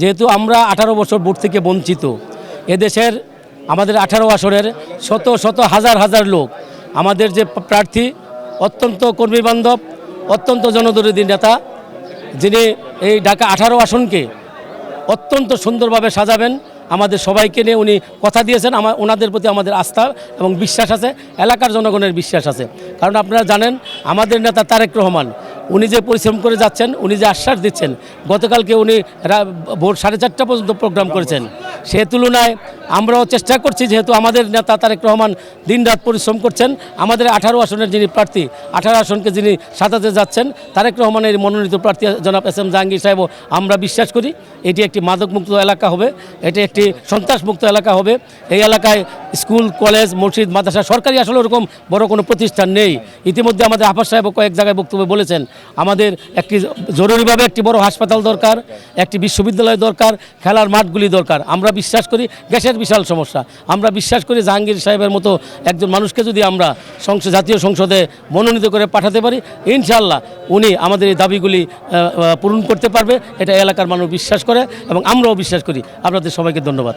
যেহেতু আমরা 18 বছর ভোট থেকে বঞ্চিত, এদেশের আমাদের 18 আসনের শত শত হাজার হাজার লোক, আমাদের যে প্রার্থী অত্যন্ত কর্মীবান্ধব, অত্যন্ত জনদরদী নেতা, যিনি এই ঢাকা 18 আসনকে অত্যন্ত সুন্দরভাবে সাজাবেন, আমাদের সবাইকে নিয়ে উনি কথা দিয়েছেন। ওনাদের প্রতি আমাদের আস্থা এবং বিশ্বাস আছে, এলাকার জনগণের বিশ্বাস আছে। কারণ আপনারা জানেন আমাদের নেতা তারেক রহমান উনি যে পরিশ্রম করে যাচ্ছেন, উনি যে আশ্বাস দিচ্ছেন, গতকালকে উনি ভোর 4:30 পর্যন্ত প্রোগ্রাম করেছেন। সে তুলনায় আমরাও চেষ্টা করছি, যেহেতু আমাদের নেতা তারেক রহমান দিনরাত পরিশ্রম করছেন, আমাদের 18 আসনের যিনি প্রার্থী, 18 আসনকে যিনি সাজাতে যাচ্ছেন, তারেক রহমানের মনোনীত প্রার্থী জনাব এস.এম. জাহাঙ্গীর সাহেবও আমরা বিশ্বাস করি এটি একটি মাদকমুক্ত এলাকা হবে, এটি একটি সন্ত্রাসমুক্ত এলাকা হবে। এই এলাকায় স্কুল, কলেজ, মসজিদ, মাদ্রাসা, সরকারি আসলে ওরকম বড় কোনো প্রতিষ্ঠান নেই। ইতিমধ্যে আমাদের আফাজ সাহেবও কয়েক জায়গায় বক্তব্যে বলেছেন আমাদের একটি জরুরিভাবে একটি বড় হাসপাতাল দরকার, একটি বিশ্ববিদ্যালয় দরকার, খেলার মাঠগুলি দরকার। আমরা বিশ্বাস করি গ্যাসের বিশাল সমস্যা, আমরা বিশ্বাস করি জাহাঙ্গীর সাহেবের মতো একজন মানুষকে যদি আমরা জাতীয় সংসদে মনোনীত করে পাঠাতে পারি, ইনশাআল্লাহ উনি আমাদের এই দাবিগুলি পূরণ করতে পারবে। এটা এলাকার মানুষ বিশ্বাস করে এবং আমরাও বিশ্বাস করি। আপনাদের সবাইকে ধন্যবাদ।